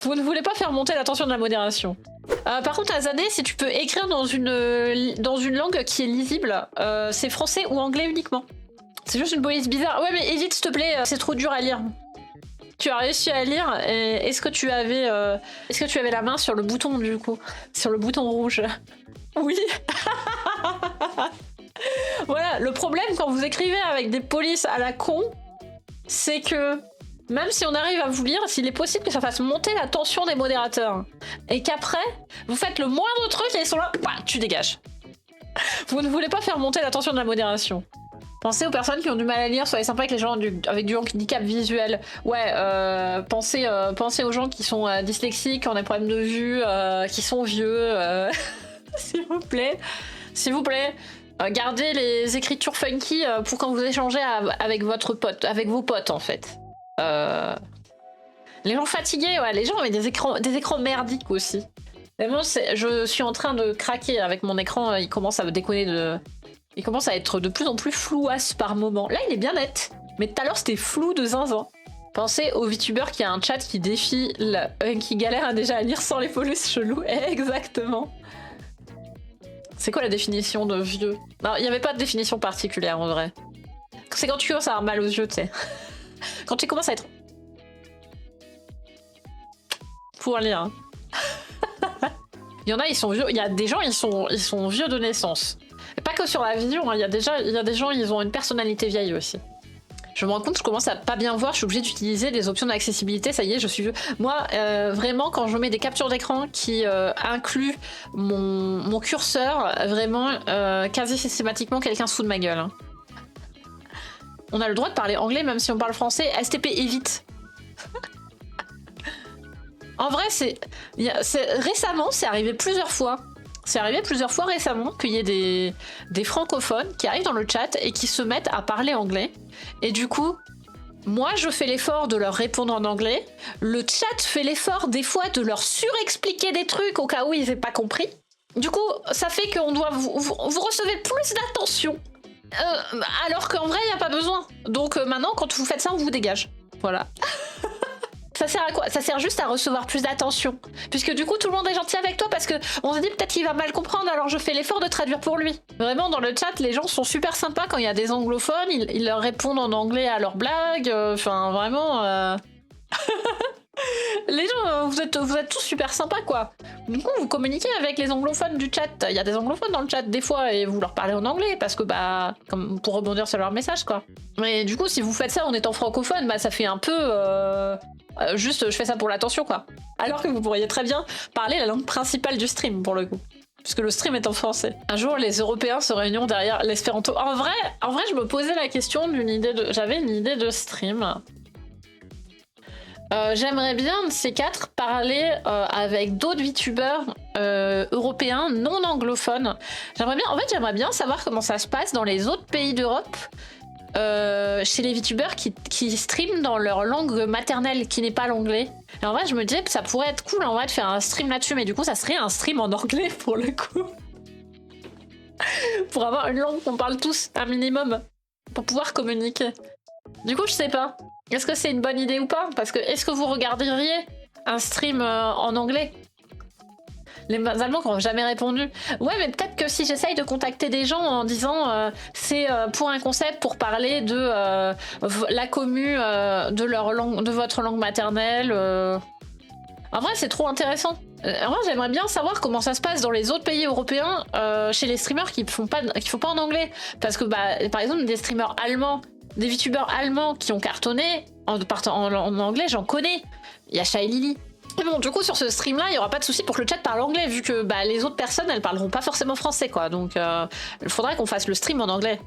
Vous ne voulez pas faire monter la tension de la modération. Par contre, Azadeh, si tu peux écrire dans une langue qui est lisible, c'est français ou anglais uniquement. C'est juste une police bizarre. Ouais, mais évite, s'il te plaît, c'est trop dur à lire. Tu as réussi à lire. Est-ce que tu avais la main sur le bouton, du coup? Sur le bouton rouge? Oui. Voilà, le problème quand vous écrivez avec des polices à la con, c'est que même si on arrive à vous lire, s'il est possible que ça fasse monter la tension des modérateurs. Et qu'après, vous faites le moindre truc et ils sont là, bah, tu dégages. Vous ne voulez pas faire monter la tension de la modération. Pensez aux personnes qui ont du mal à lire, soyez sympa avec les gens avec du handicap visuel. Ouais, pensez aux gens qui sont dyslexiques, qui ont des problèmes de vue, qui sont vieux. S'il vous plaît. S'il vous plaît. Gardez les écritures funky pour quand vous échangez avec vos potes en fait. Les gens fatigués, ouais, les gens avec des écrans merdiques aussi. Vraiment, je suis en train de craquer avec mon écran, il commence à déconner il commence à être de plus en plus flouasse par moment. Là, il est bien net, mais tout à l'heure, c'était flou de zinzin. Pensez au VTuber qui a un chat qui défile, qui galère déjà à lire sans les polices chelous. Exactement. C'est quoi la définition de vieux? Non, il n'y avait pas de définition particulière en vrai. C'est quand tu commences à avoir mal aux yeux, tu sais. Quand tu commences à être... Pour lire. Hein. Il y en a, ils sont vieux. Il y a des gens, ils sont vieux de naissance. Et pas que sur la vision, hein. Il y a des gens, ils ont une personnalité vieille aussi. Je me rends compte, je commence à pas bien voir, je suis obligée d'utiliser les options d'accessibilité, ça y est, je suis vieux. Moi, vraiment, quand je mets des captures d'écran qui incluent mon curseur, vraiment, quasi systématiquement, quelqu'un se fout de ma gueule. Hein. On a le droit de parler anglais, même si on parle français. STP évite. En vrai, récemment, c'est arrivé plusieurs fois. C'est arrivé plusieurs fois récemment qu'il y ait des francophones qui arrivent dans le chat et qui se mettent à parler anglais. Et du coup, moi, je fais l'effort de leur répondre en anglais. Le chat fait l'effort des fois de leur surexpliquer des trucs au cas où ils n'aient pas compris. Du coup, ça fait qu'on doit vous recevez plus d'attention. Alors qu'en vrai, il n'y a pas besoin. Donc maintenant, quand vous faites ça, on vous dégage. Voilà. Ça sert à quoi? Ça sert juste à recevoir plus d'attention. Puisque du coup, tout le monde est gentil avec toi parce que on se dit peut-être qu'il va mal comprendre, alors je fais l'effort de traduire pour lui. Vraiment, dans le chat, les gens sont super sympas quand il y a des anglophones, ils leur répondent en anglais à leurs blagues. Enfin, vraiment... Les gens, vous êtes tous super sympas, quoi. Du coup, vous communiquez avec les anglophones du chat. Il y a des anglophones dans le chat des fois et vous leur parlez en anglais parce que, bah, comme pour rebondir sur leur message, quoi. Mais du coup, si vous faites ça en étant francophone, bah, ça fait un peu... juste, je fais ça pour l'attention, quoi. Alors que vous pourriez très bien parler la langue principale du stream, pour le coup. Puisque le stream est en français. Un jour, les Européens se réuniront derrière l'espéranto. En vrai, je me posais la question j'avais une idée de stream. J'aimerais bien, de ces quatre, parler avec d'autres VTubers européens non anglophones. J'aimerais bien savoir comment ça se passe dans les autres pays d'Europe. Chez les VTubers qui streament dans leur langue maternelle qui n'est pas l'anglais. Et en vrai, je me disais que ça pourrait être cool en vrai de faire un stream là-dessus, mais du coup, ça serait un stream en anglais pour le coup. Pour avoir une langue qu'on parle tous, un minimum, pour pouvoir communiquer. Du coup, je sais pas. Est-ce que c'est une bonne idée ou pas? Parce que est-ce que vous regarderiez un stream en anglais? Les Allemands qui n'ont jamais répondu. Ouais, mais peut-être que si j'essaye de contacter des gens en disant c'est pour un concept pour parler de la commu de votre langue maternelle. En vrai, c'est trop intéressant. En vrai, j'aimerais bien savoir comment ça se passe dans les autres pays européens chez les streamers qui font pas en anglais. Parce que, bah, par exemple, des streamers allemands, des VTubers allemands qui ont cartonné en anglais, j'en connais. Il y a Shy Lily. Et bon, du coup, sur ce stream-là, il n'y aura pas de souci pour que le chat parle anglais, vu que bah, les autres personnes, elles parleront pas forcément français, quoi. Donc, il faudrait qu'on fasse le stream en anglais.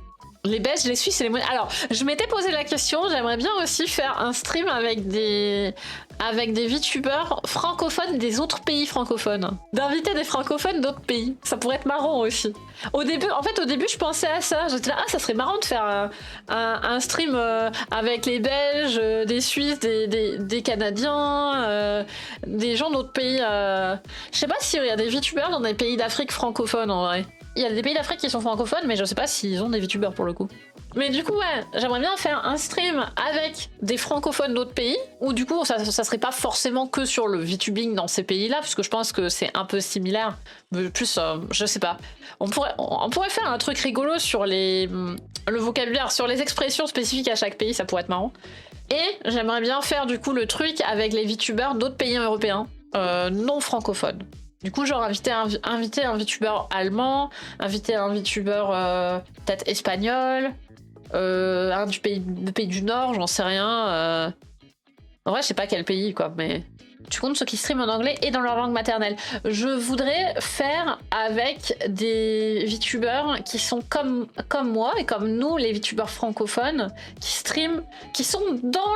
Les Belges, les Suisses et les... Alors, je m'étais posé la question, j'aimerais bien aussi faire un stream avec des VTubers francophones des autres pays francophones. D'inviter des francophones d'autres pays. Ça pourrait être marrant aussi. Au début, je pensais à ça. J'étais là, ça serait marrant de faire un stream avec les Belges, des Suisses, des Canadiens, des gens d'autres pays. Je sais pas s'il y a des VTubers dans des pays d'Afrique francophones en vrai. Il y a des pays d'Afrique qui sont francophones, mais je sais pas s'ils ont des VTubers pour le coup. Mais du coup, ouais, j'aimerais bien faire un stream avec des francophones d'autres pays, où du coup, ça serait pas forcément que sur le VTubing dans ces pays-là, parce que je pense que c'est un peu similaire. Mais plus, je sais pas. On pourrait faire un truc rigolo sur le vocabulaire, sur les expressions spécifiques à chaque pays, ça pourrait être marrant. Et j'aimerais bien faire du coup le truc avec les VTubers d'autres pays européens, non francophones. Du coup, genre inviter un VTuber allemand, inviter un VTuber peut-être espagnol, un du pays du Nord, j'en sais rien. En vrai, je sais pas quel pays, quoi, mais tu comptes ceux qui streament en anglais et dans leur langue maternelle. Je voudrais faire avec des VTubers qui sont comme moi et comme nous, les VTubers francophones, qui streament, qui sont dans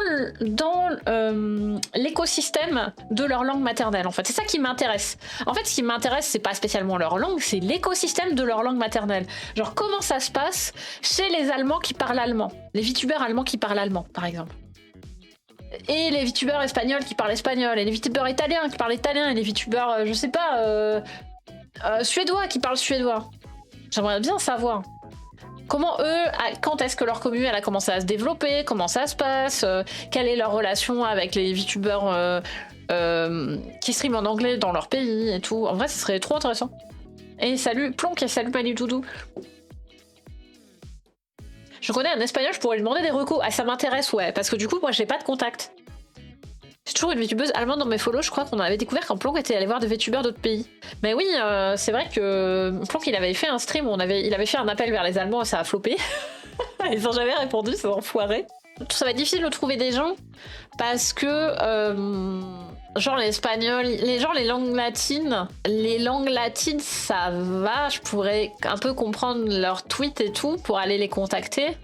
l'écosystème de leur langue maternelle, en fait. C'est ça qui m'intéresse. En fait, ce qui m'intéresse, c'est pas spécialement leur langue, c'est l'écosystème de leur langue maternelle. Genre, comment ça se passe chez les Allemands qui parlent allemand, les VTubers allemands qui parlent allemand, par exemple. Et les VTubers espagnols qui parlent espagnol, et les VTubers italiens qui parlent italien, et les VTubers, je sais pas, suédois qui parlent suédois. J'aimerais bien savoir comment eux, quand est-ce que leur commune elle a commencé à se développer, comment ça se passe, quelle est leur relation avec les VTubers qui streament en anglais dans leur pays et tout. En vrai, ce serait trop intéressant. Et salut Plonk et salut Manu Doudou. Je connais un espagnol, je pourrais lui demander des recos. Ah, ça m'intéresse, ouais, parce que du coup, moi, j'ai pas de contact. J'ai toujours une VTubeuse allemande dans mes follow, je crois qu'on avait découvert quand Plonk était allé voir des VTubers d'autres pays. Mais oui, c'est vrai que Plonk, il avait fait un stream où il avait fait un appel vers les Allemands et ça a floppé. Ils ont jamais répondu, c'est enfoiré. Ça va être difficile de trouver des gens parce que, genre l'espagnol, les langues latines, ça va, je pourrais un peu comprendre leurs tweets et tout pour aller les contacter.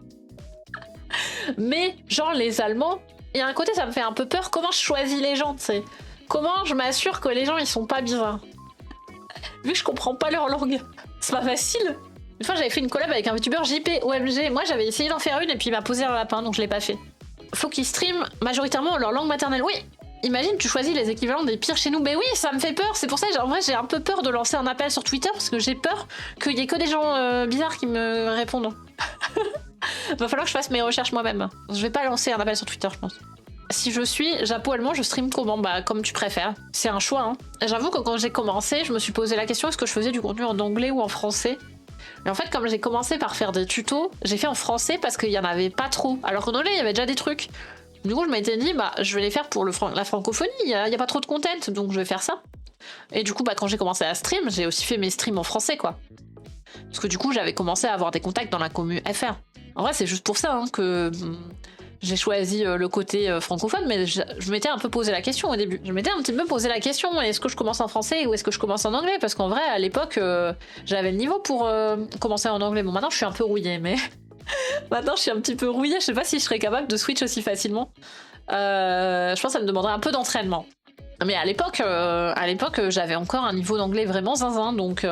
Mais genre les Allemands, il y a un côté ça me fait un peu peur. Comment je choisis les gens, tu sais? Comment je m'assure que les gens ils sont pas bizarres? Vu que je comprends pas leur langue, c'est pas facile. Une fois j'avais fait une collab avec un VTuber JP OMG. Moi j'avais essayé d'en faire une et puis il m'a posé un lapin donc je l'ai pas fait. Faut qu'ils streament majoritairement leur langue maternelle. Oui, imagine tu choisis les équivalents des pires chez nous. Mais oui, ça me fait peur. C'est pour ça en vrai j'ai un peu peur de lancer un appel sur Twitter parce que j'ai peur qu'il y ait que des gens bizarres qui me répondent. Va falloir que je fasse mes recherches moi-même. Je vais pas lancer un appel sur Twitter, je pense. Si je suis Japo allemand, je stream comment? Bah comme tu préfères. C'est un choix, hein. J'avoue que quand j'ai commencé, je me suis posé la question est-ce que je faisais du contenu en anglais ou en français? Et en fait, comme j'ai commencé par faire des tutos, j'ai fait en français parce qu'il y en avait pas trop. Alors qu'en anglais, il y avait déjà des trucs. Du coup, je m'étais dit, bah, je vais les faire pour la francophonie. Il y a pas trop de content, donc je vais faire ça. Et du coup, bah, quand j'ai commencé à stream, j'ai aussi fait mes streams en français, quoi. Parce que du coup, j'avais commencé à avoir des contacts dans la commu FR. En vrai, c'est juste pour ça hein, que j'ai choisi le côté francophone, mais je m'étais un peu posé la question au début. Je m'étais un petit peu posé la question, est-ce que je commence en français ou est-ce que je commence en anglais? Parce qu'en vrai, à l'époque, j'avais le niveau pour commencer en anglais. Bon, maintenant, je suis un peu rouillée, mais... maintenant, je suis un petit peu rouillée. Je sais pas si je serais capable de switch aussi facilement. Je pense que ça me demanderait un peu d'entraînement. Mais à l'époque, j'avais encore un niveau d'anglais vraiment zinzin, donc